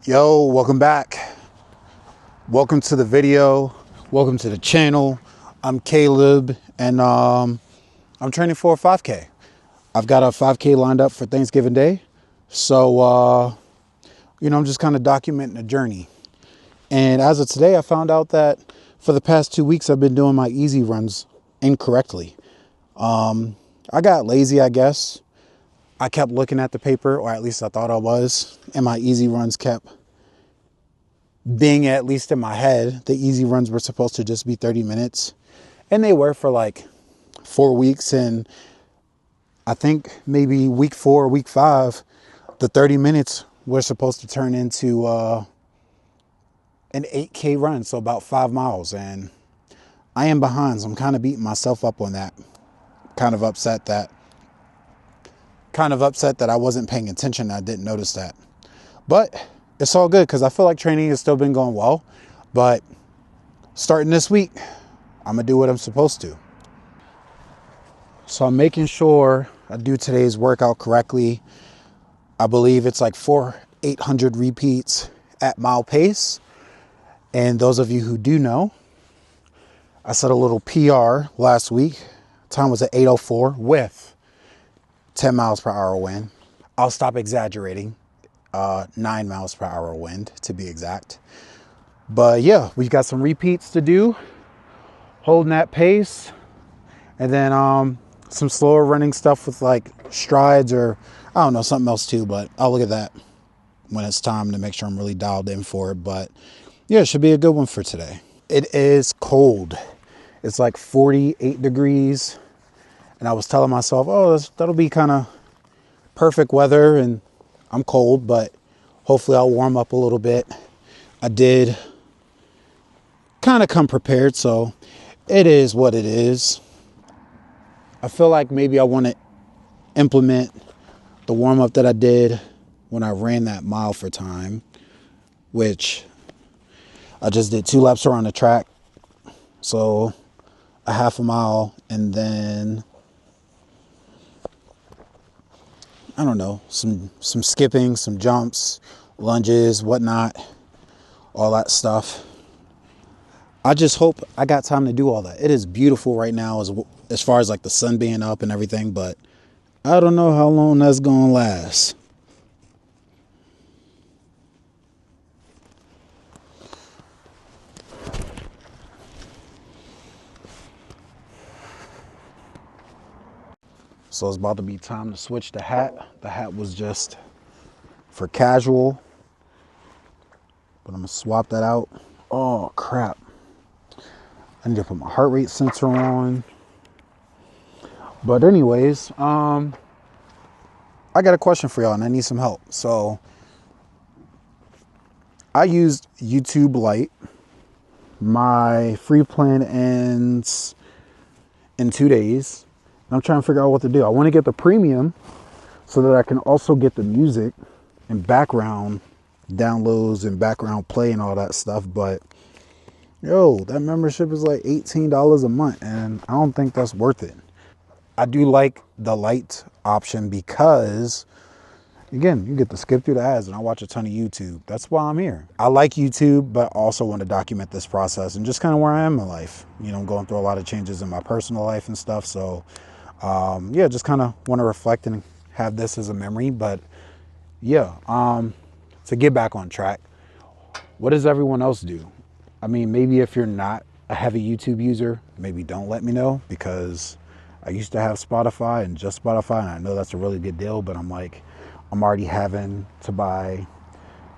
Yo, welcome back. Welcome to the video. Welcome to the channel. I'm Caleb, and I'm training for a 5K. I've got a 5K lined up for Thanksgiving Day. So, I'm just kind of documenting the journey. And as of today, I found out that for the past 2 weeks, I've been doing my easy runs incorrectly. I got lazy, I guess. I kept looking at the paper, or at least I thought I was, and my easy runs kept being, at least in my head, the easy runs were supposed to just be 30 minutes. And they were for like 4 weeks. And I think maybe week 4, week 5, the 30 minutes were supposed to turn into an 8K run. So about 5 miles. And I am behind. So I'm kind of beating myself up on that. Kind of upset that I wasn't paying attention. I didn't notice that. But it's all good because I feel like training has still been going well. But starting this week, I'm going to do what I'm supposed to. So I'm making sure I do today's workout correctly. I believe it's like 800 repeats at mile pace. And those of you who do know, I set a little PR last week. Time was at 8:04 with 10 miles per hour wind. I'll stop exaggerating. 9 miles per hour wind to be exact. But yeah, we've got some repeats to do, holding that pace, and then some slower running stuff with like strides or I don't know, something else too, but I'll look at that when it's time to make sure I'm really dialed in for it. But yeah, it should be a good one for today. It is cold. It's like 48 degrees. And I was telling myself, that'll be kind of perfect weather. And I'm cold, but hopefully I'll warm up a little bit. I did kind of come prepared, so it is what it is. I feel like maybe I want to implement the warm up that I did when I ran that mile for time, which I just did 2 laps around the track. So a half a mile and then I don't know, some skipping, some jumps, lunges, whatnot, all that stuff. I just hope I got time to do all that. It is beautiful right now as far as like the sun being up and everything, but I don't know how long that's going to last. So it's about to be time to switch the hat. The hat was just for casual, but I'm gonna swap that out. Oh crap. I need to put my heart rate sensor on. But anyways, I got a question for y'all and I need some help. So I used YouTube Lite. My free plan ends in 2 days. I'm trying to figure out what to do. I want to get the premium so that I can also get the music and background downloads and background play and all that stuff. But yo, that membership is like $18 a month and I don't think that's worth it. I do like the light option because, again, you get to skip through the ads and I watch a ton of YouTube. That's why I'm here. I like YouTube, but also want to document this process and just kind of where I am in life. I'm going through a lot of changes in my personal life and stuff. So just kind of want to reflect and have this as a memory. But yeah, to get back on track, what does everyone else do? I mean, maybe if you're not a heavy YouTube user, maybe don't let me know, because I used to have Spotify and just Spotify, and I know that's a really good deal, but I'm already having to buy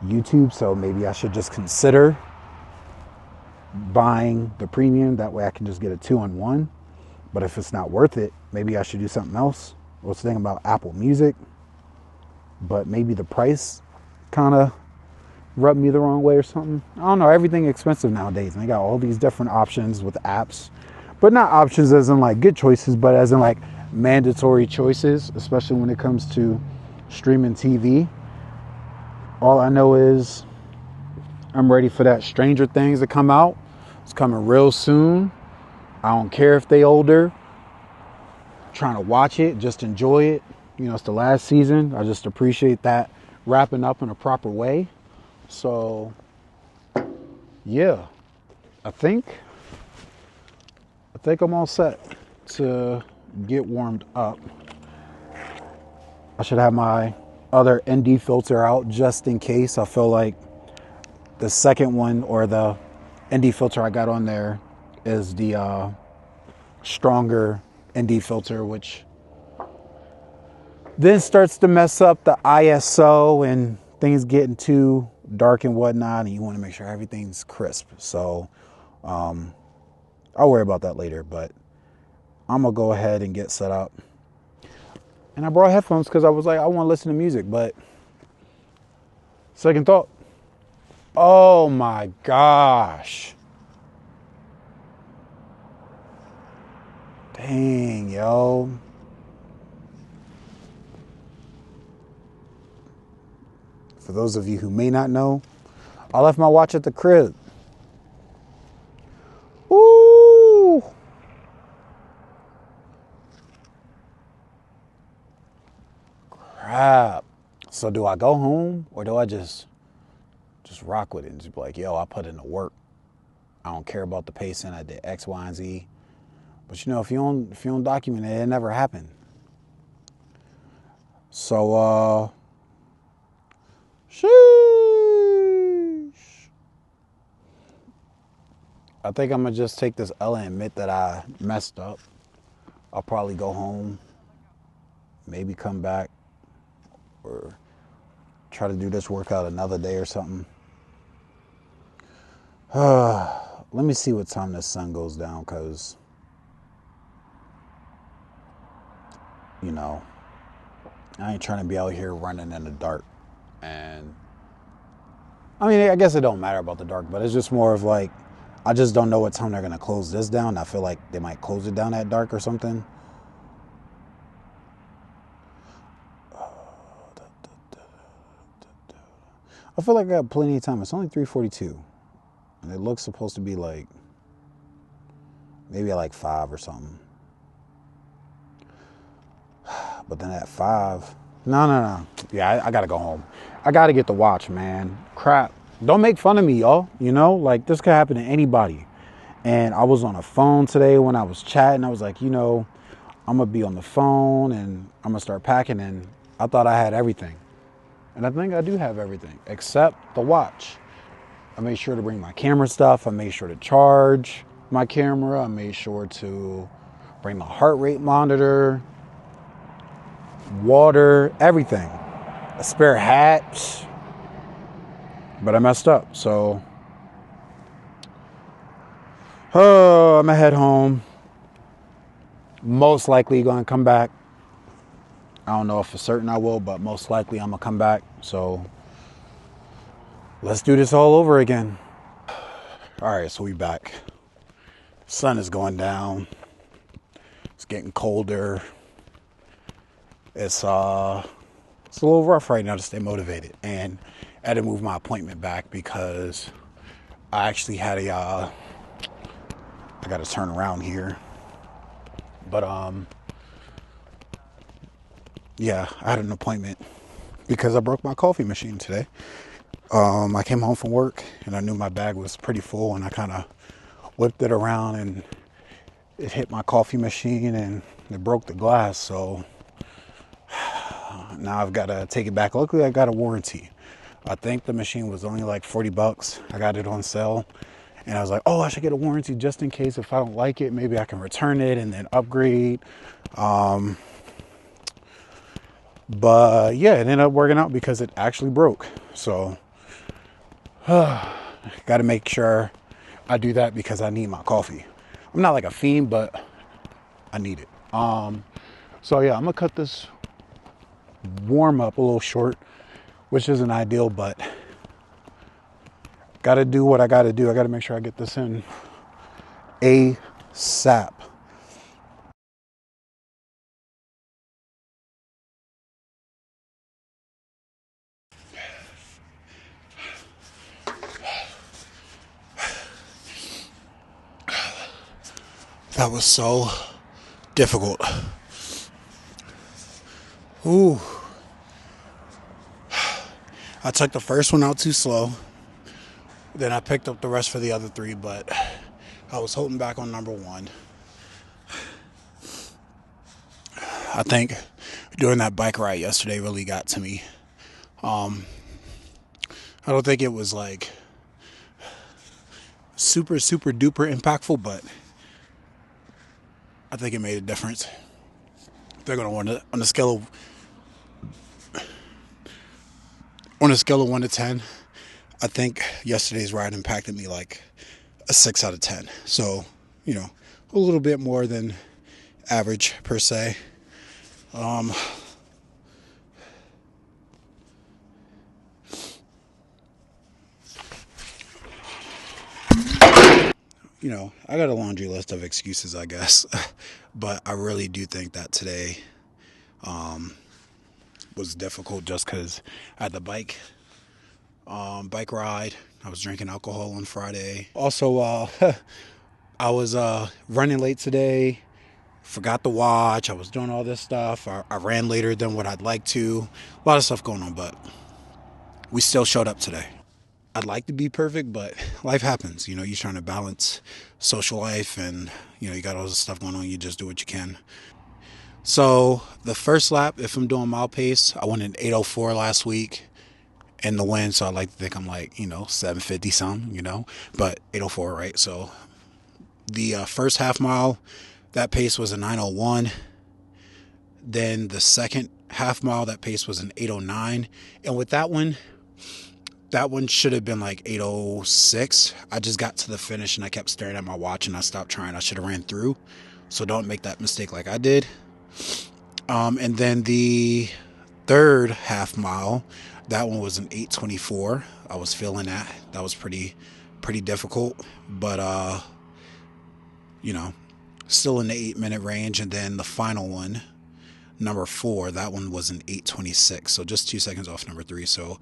YouTube, so maybe I should just consider buying the premium. That way I can just get a 2-in-1. But if it's not worth it, maybe I should do something else. I was thinking about Apple Music, but maybe the price kind of rubbed me the wrong way or something. I don't know. Everything expensive nowadays, and they got all these different options with apps, but not options as in like good choices, but as in like mandatory choices, especially when it comes to streaming TV. All I know is I'm ready for that Stranger Things to come out. It's coming real soon. I don't care if they older. I'm trying to watch it, just enjoy it. It's the last season. I just appreciate that wrapping up in a proper way. So yeah, I think I'm all set to get warmed up. I should have my other ND filter out just in case. I feel like the second one, or the ND filter I got on there, is the stronger ND filter, which then starts to mess up the ISO and things getting too dark and whatnot, and you want to make sure everything's crisp. So I'll worry about that later, but I'm gonna go ahead and get set up. And I brought headphones because I was like, I want to listen to music, but second thought, oh my gosh. Dang, yo. For those of you who may not know, I left my watch at the crib. Woo! Crap. So do I go home, or do I just rock with it and just be like, yo, I put in the work. I don't care about the pacing. I did X, Y, and Z. But you know, if you don't document it, it never happened. So sheesh. I think I'm gonna just take this L and admit that I messed up. I'll probably go home, maybe come back, or try to do this workout another day or something. Let me see what time the sun goes down, because, you know, I ain't trying to be out here running in the dark. And I mean, I guess it don't matter about the dark, but it's just more of like, I just don't know what time they're gonna close this down. I feel like they might close it down at dark or something. I feel like I got plenty of time. It's only 3:42, and it looks supposed to be like maybe at like 5 or something. But then at 5, no. Yeah, I gotta go home. I gotta get the watch, man. Crap. Don't make fun of me, y'all. You know, like, this could happen to anybody. And I was on a phone today when I was chatting. I was like, you know, I'm gonna be on the phone and I'm gonna start packing. And I thought I had everything. And I think I do have everything except the watch. I made sure to bring my camera stuff. I made sure to charge my camera. I made sure to bring my heart rate monitor, water, everything. A spare hat. But I messed up. So, I'm gonna head home. Most likely gonna come back. I don't know if for certain I will, but most likely I'm gonna come back. So let's do this all over again. All right, so we back. Sun is going down. It's getting colder. It's a little rough right now to stay motivated, and I had to move my appointment back because I actually had I got to turn around here. But yeah, I had an appointment because I broke my coffee machine today. I came home from work and I knew my bag was pretty full, and I kind of whipped it around and it hit my coffee machine and it broke the glass. So now I've got to take it back. Luckily, I got a warranty. I think the machine was only like $40. I got it on sale. And I was like, oh, I should get a warranty just in case if I don't like it, maybe I can return it and then upgrade. But yeah, it ended up working out because it actually broke. So got to make sure I do that because I need my coffee. I'm not like a fiend, but I need it. So yeah, I'm gonna cut this warm up a little short, which isn't ideal, but gotta do what I gotta do. I gotta make sure I get this in ASAP. That was so difficult. Ooh. I took the first one out too slow. Then I picked up the rest for the other 3, but I was holding back on number 1. I think doing that bike ride yesterday really got to me. I don't think it was like super duper impactful, but I think it made a difference. They're gonna want to on a scale of 1 to 10. I think yesterday's ride impacted me like a 6 out of 10. So, a little bit more than average per se. I got a laundry list of excuses, I guess, but I really do think that today was difficult just because I had the bike ride. I was drinking alcohol on Friday. Also, I was running late today. Forgot the watch. I was doing all this stuff. I ran later than what I'd like to. A lot of stuff going on, but we still showed up today. I'd like to be perfect, but life happens. You're trying to balance social life and, you got all this stuff going on. You just do what you can. So the first lap, if I'm doing mile pace, I went in 8:04 last week in the wind. So I like to think I'm like, 750 something, but 8:04, right? So the first half mile, that pace was a 9:01. Then the second half mile, that pace was an 8:09. And with that one should have been like 8:06. I just got to the finish and I kept staring at my watch and I stopped trying. I should have ran through. So don't make that mistake like I did. And then the third half mile, that one was an 8:24. I was feeling that. That was pretty difficult, but still in the 8-minute range. And then the final one, number 4, that one was an 8:26. So just 2 seconds off number 3. So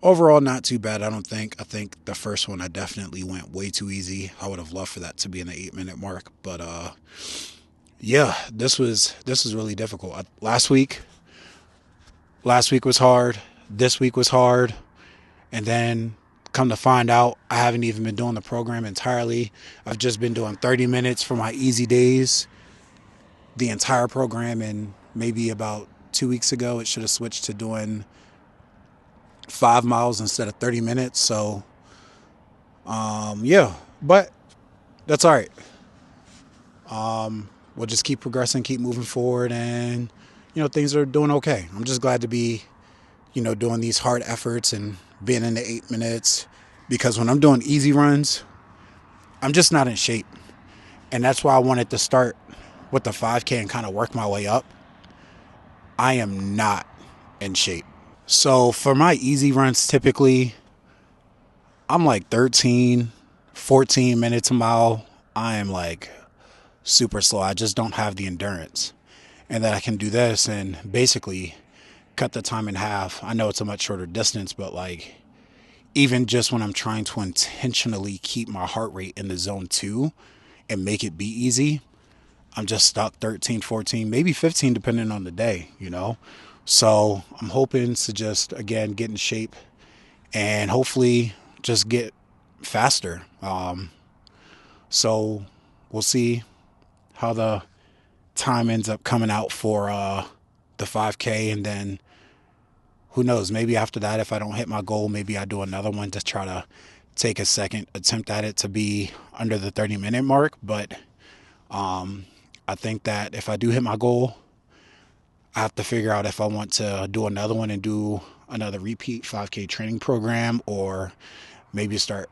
overall, not too bad, I don't think. I think the first one I definitely went way too easy. I would have loved for that to be in the 8-minute mark, but yeah, this was really difficult. Last week was hard. This week was hard, and then come to find out, I haven't even been doing the program entirely. I've just been doing 30 minutes for my easy days. The entire program, and maybe about 2 weeks ago, it should have switched to doing 5 miles instead of 30 minutes. So, yeah, but that's all right. We'll just keep progressing, keep moving forward, and, things are doing okay. I'm just glad to be, doing these hard efforts and being in the 8 minutes, because when I'm doing easy runs, I'm just not in shape. And that's why I wanted to start with the 5K and kind of work my way up. I am not in shape. So for my easy runs, typically, I'm like 13, 14 minutes a mile. I am like super slow. I just don't have the endurance. And then I can do this and basically cut the time in half. I know it's a much shorter distance, but like even just when I'm trying to intentionally keep my heart rate in the zone 2 and make it be easy, I'm just stuck 13, 14, maybe 15 depending on the day, So I'm hoping to just, again, get in shape and hopefully just get faster. So we'll see how the time ends up coming out for the 5K. And then who knows, maybe after that, if I don't hit my goal, maybe I do another one to try to take a second attempt at it to be under the 30-minute mark. But I think that if I do hit my goal, I have to figure out if I want to do another one and do another repeat 5K training program, or maybe start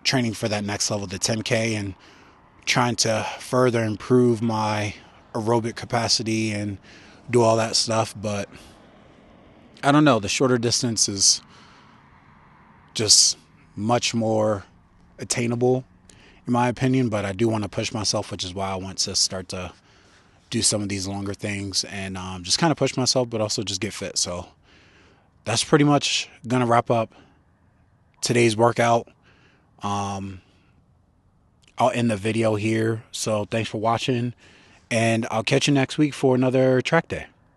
training for that next level, the 10K, and trying to further improve my aerobic capacity and do all that stuff. But I don't know, the shorter distance is just much more attainable in my opinion, but I do want to push myself, which is why I want to start to do some of these longer things and just kind of push myself, but also just get fit. So that's pretty much going to wrap up today's workout. I'll end the video here. So thanks for watching, and I'll catch you next week for another track day.